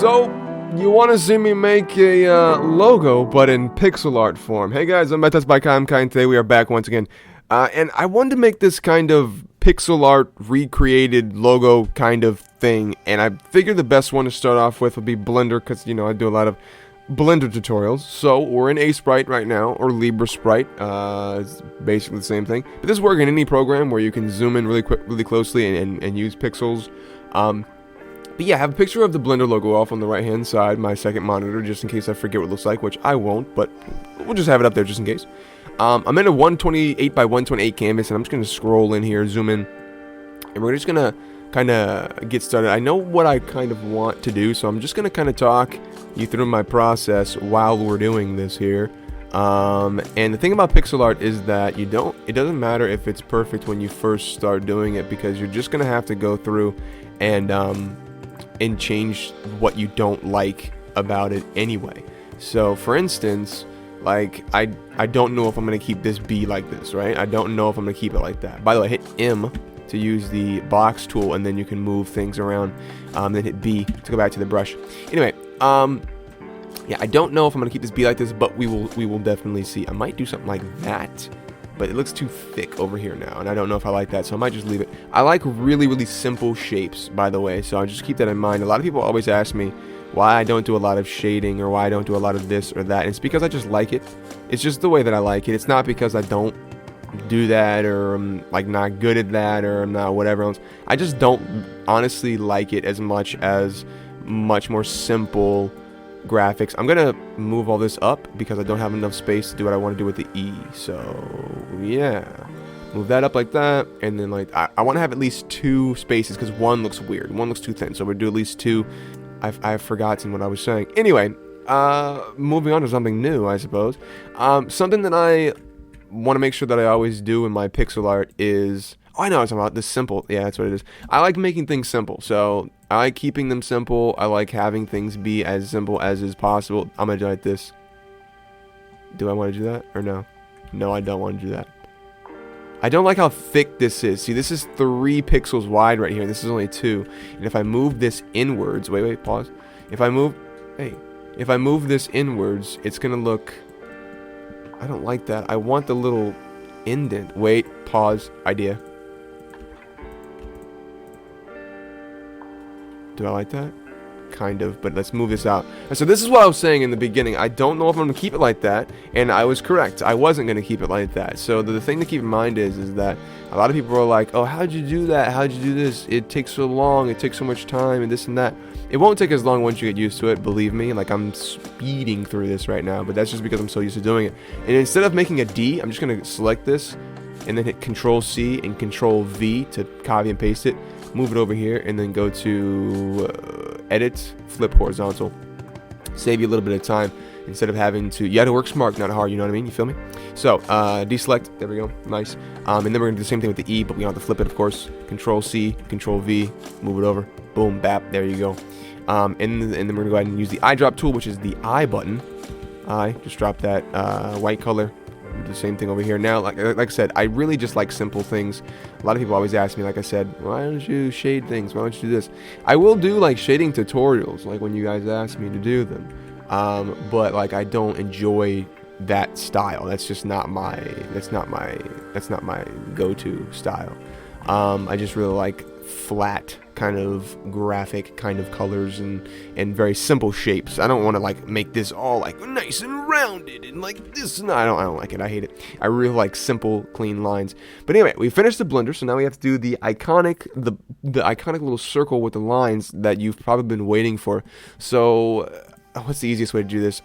So, you want to see me make a logo, but in pixel art form. Hey guys, I'm TutsByKai, I'm Kai, and today we are back once again. And I wanted to make this kind of pixel art recreated logo kind of thing. And I figured the best one to start off with would be Blender, because, you know, I do a lot of Blender tutorials. So, we're in A-Sprite right now, or Libra Sprite. It's basically the same thing. But this works in any program where you can zoom in really quick, really closely and use pixels. But yeah, I have a picture of the Blender logo off on the right hand side, my second monitor, just in case I forget what it looks like, which I won't, but we'll just have it up there just in case. I'm in a 128 by 128 canvas, and I'm just going to scroll in here, zoom in, and we're just going to kind of get started. I know what I kind of want to do, so I'm just going to kind of talk you through my process while we're doing this here. And the thing about pixel art is that it doesn't matter if it's perfect when you first start doing it, because you're just going to have to go through and change what you don't like about it anyway. So for instance, like I don't know if I'm going to keep this B like this, right? I don't know if I'm going to keep it like that. By the way, hit M to use the box tool, and then you can move things around. Then hit B to go back to the brush. Anyway, yeah, I don't know if I'm going to keep this B like this, but we will definitely see. I might do something like that, but it looks too thick over here now, and I don't know if I like that, so I might just leave it. I like really, really simple shapes, by the way, so I'll just keep that in mind. A lot of people always ask me why I don't do a lot of shading, or why I don't do a lot of this or that. And it's because I just like it. It's just the way that I like it. It's not because I don't do that, or I'm like not good at that, or I'm not whatever else. I just don't honestly like it as much as much more simple graphics. I'm gonna move all this up because I don't have enough space to do what I want to do with the E. So yeah, move that up like that, and then like I want to have at least two spaces, because one looks weird, one looks too thin, so we'll do at least two. I've forgotten what I was saying. Anyway, moving on to something new, I suppose. Something that I want to make sure that I always do in my pixel art is, oh, I know what I'm talking about, this simple. Yeah, that's what it is. I like making things simple, so I like keeping them simple. I like having things be as simple as is possible. I'm gonna do it like this. Do I want to do that or no? No, I don't want to do that. I don't like how thick this is. See, this is 3 pixels wide right here, and this is only 2. And if I move this inwards, wait, pause. If I move this inwards, it's gonna look, I don't like that. I want the little indent. Wait, pause, idea. Do I like that? Kind of, but let's move this out. And so this is what I was saying in the beginning. I don't know if I'm going to keep it like that, and I was correct. I wasn't going to keep it like that. So the thing to keep in mind is that a lot of people are like, oh, how'd you do that? How'd you do this? It takes so long. It takes so much time, and this and that. It won't take as long once you get used to it, believe me. Like, I'm speeding through this right now, but that's just because I'm so used to doing it. And instead of making a D, I'm just going to select this, and then hit Control-C and Control-V to copy and paste it. Move it over here, and then go to edit, flip horizontal. Save you a little bit of time instead of having to, you had to work smart, not hard, you know what I mean? You feel me? So, deselect, there we go, nice. And then we're gonna do the same thing with the E, but we don't have to flip it, of course. Control-C, Control-V, move it over, boom, bap, there you go. And then we're gonna go ahead and use the eyedrop tool, which is the I button. Just drop that white color. Do the same thing over here. Now, like I said, I really just like simple things. A lot of people always ask me, like I said, why don't you shade things? Why don't you do this? I will do like shading tutorials, like when you guys ask me to do them. But like I don't enjoy that style. That's just not my. That's not my go-to style. I just really like flat kind of graphic kind of colors and very simple shapes. I don't want to like make this all like nice and rounded and like this. No, I don't like it. I hate it. I really like simple, clean lines. But anyway, we finished the blender, so now we have to do the iconic little circle with the lines that you've probably been waiting for. So what's the easiest way to do this?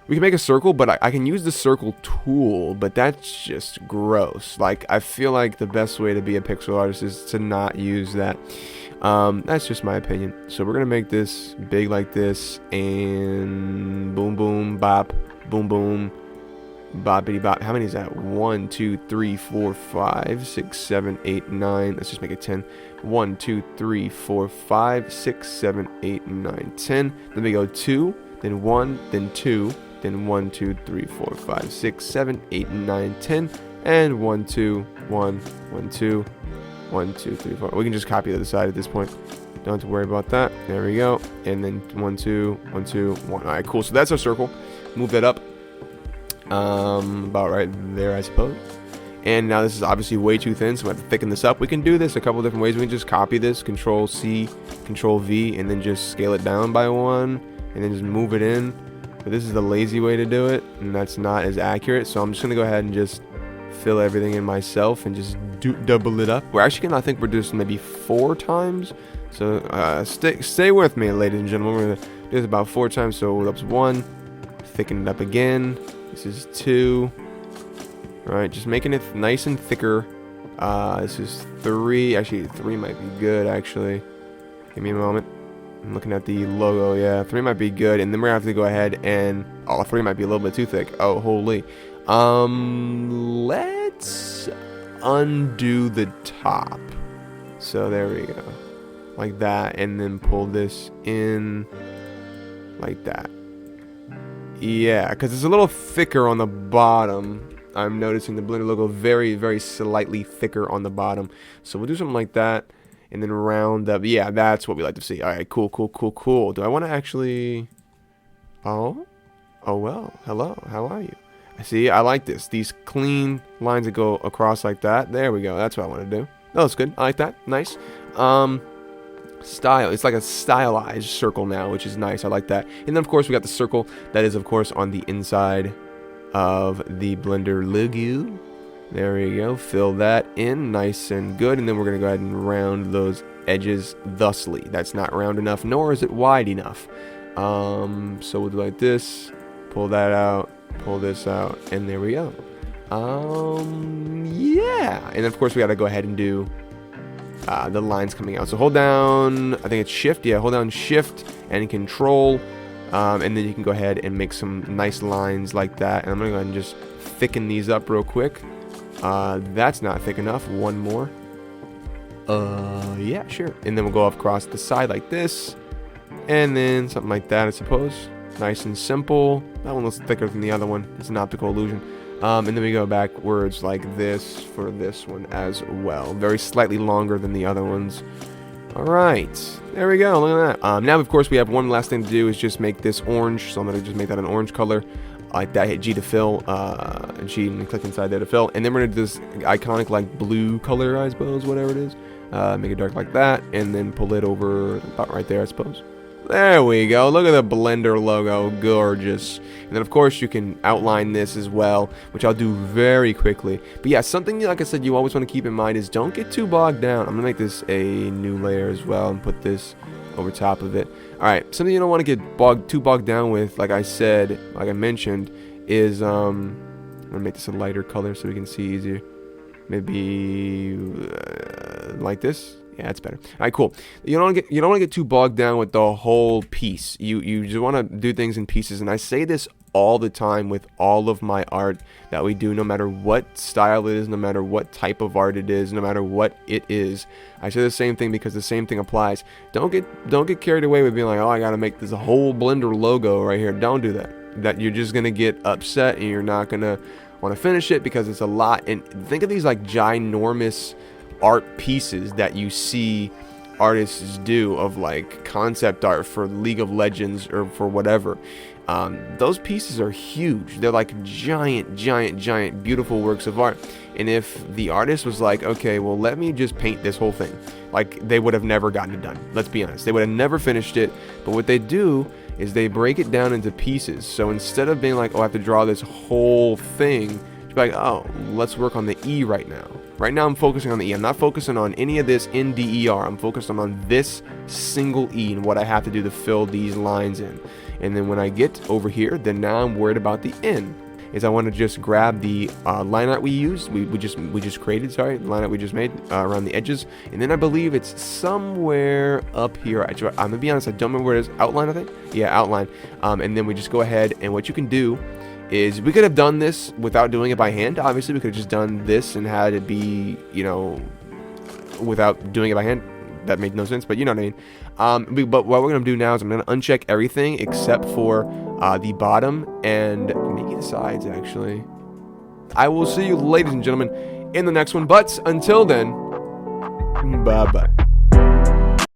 We can make a circle, but I can use the circle tool, but that's just gross. Like, I feel like the best way to be a pixel artist is to not use that. That's just my opinion. So we're going to make this big like this, and boom, boom, bop, boom, boom, boppity bop. How many is that? 1, 2, 3, 4, 5, 6, 7, 8, 9. Let's just make it 10. 1, 2, 3, 4, 5, 6, 7, 8, 9, 10. Then we go 2, then 1, then 2. Then 1, 2, 3, 4, 5, 6, 7, 8, 9, 10, and 1, 2, 1, 1, 2, 1, 2, 3, 4. We can just copy the other side at this point. Don't have to worry about that. There we go. And then 1, 2, 1, 2, 1. All right, cool. So that's our circle. Move that up. About right there, I suppose. And now this is obviously way too thin, so we have to thicken this up. We can do this a couple different ways. We can just copy this, Control C, Control V, and then just scale it down by 1, and then just move it in. But this is the lazy way to do it, and that's not as accurate. So I'm just gonna go ahead and just fill everything in myself and just double it up. We're actually gonna, I think we're just maybe 4 times. So stay with me, ladies and gentlemen. We're gonna do this about 4 times. So that's 1, thicken it up again. This is 2. All right, just making it nice and thicker. This is 3. Actually, 3 might be good. Actually, give me a moment. I'm looking at the logo. Yeah, 3 might be good, and then we're gonna have to go ahead and 3 might be a little bit too thick. Oh, holy. Let's undo the top. So there we go, like that, and then pull this in like that. Yeah, because it's a little thicker on the bottom. I'm noticing the Blender logo very, very slightly thicker on the bottom. So we'll do something like that, and then round up. Yeah, that's what we like to see. All right, cool, cool, cool, cool. Do I want to actually... Oh well, hello, how are you? I see, I like this. These clean lines that go across like that. There we go, that's what I want to do. That looks good, I like that, nice. Style, it's like a stylized circle now, which is nice, I like that. And then of course we got the circle that is of course on the inside of the Blender logo. There we go, fill that in nice and good, and then we're gonna go ahead and round those edges thusly. That's not round enough, nor is it wide enough. So we'll do like this, pull that out, pull this out, and there we go. Yeah, and of course we gotta go ahead and do the lines coming out. So hold down, I think it's Shift, yeah, hold down Shift and Control, and then you can go ahead and make some nice lines like that. And I'm gonna go ahead and just thicken these up real quick. That's not thick enough. One more. Yeah, sure. And then we'll go across the side like this, and then something like that, I suppose. Nice and simple. That one looks thicker than the other one. It's an optical illusion. And then we go backwards like this for this one as well. Very slightly longer than the other ones. Alright, there we go, look at that. Now of course we have one last thing to do, is just make this orange. So I'm going to just make that an orange color. Like that, hit G to fill, G and click inside there to fill. And then we're going to do this iconic like blue color, I suppose, whatever it is. Make it dark like that, and then pull it over about right there, I suppose. There we go, look at the Blender logo, gorgeous. And then of course you can outline this as well, which I'll do very quickly. But yeah, something like I said you always want to keep in mind is don't get too bogged down. I'm gonna make this a new layer as well and put this over top of it. Alright, something you don't want to get too bogged down with, like I said, like I mentioned, is I'm gonna make this a lighter color so we can see easier. Maybe like this. Yeah, that's better. All right, cool. You don't want to get too bogged down with the whole piece. You just want to do things in pieces, and I say this all the time with all of my art that we do, no matter what style it is, no matter what type of art it is, no matter what it is. I say the same thing because the same thing applies. Don't get carried away with being like, oh, I got to make this whole Blender logo right here. Don't do that. That you're just gonna get upset and you're not gonna want to finish it because it's a lot. And think of these like ginormous art pieces that you see artists do of like concept art for League of Legends or for whatever. Those pieces are huge. They're like giant beautiful works of art. And if the artist was like, okay, well, let me just paint this whole thing, like they would have never gotten it done. Let's be honest, they would have never finished it. But what they do is they break it down into pieces. So instead of being like, oh, I have to draw this whole thing, you'd be like, oh, let's work on the E right now. Right now I'm focusing on the E. I'm not focusing on any of this in DER. I'm focused on this single E and what I have to do to fill these lines in. And then when I get over here, then now I'm worried about the N. Is I want to just grab the line art we used, we just created, sorry, the line art we just made around the edges, and then I believe it's somewhere up here. I'm gonna be honest, I don't remember where it is. Outline, I think. Yeah, outline. And then we just go ahead, and what you can do is we could have done this without doing it by hand. Obviously, we could have just done this and had it be, you know, without doing it by hand. That made no sense, but you know what I mean. But what we're gonna do now is I'm gonna uncheck everything except for the bottom and maybe the sides, actually. I will see you, ladies and gentlemen, in the next one. But until then, bye bye.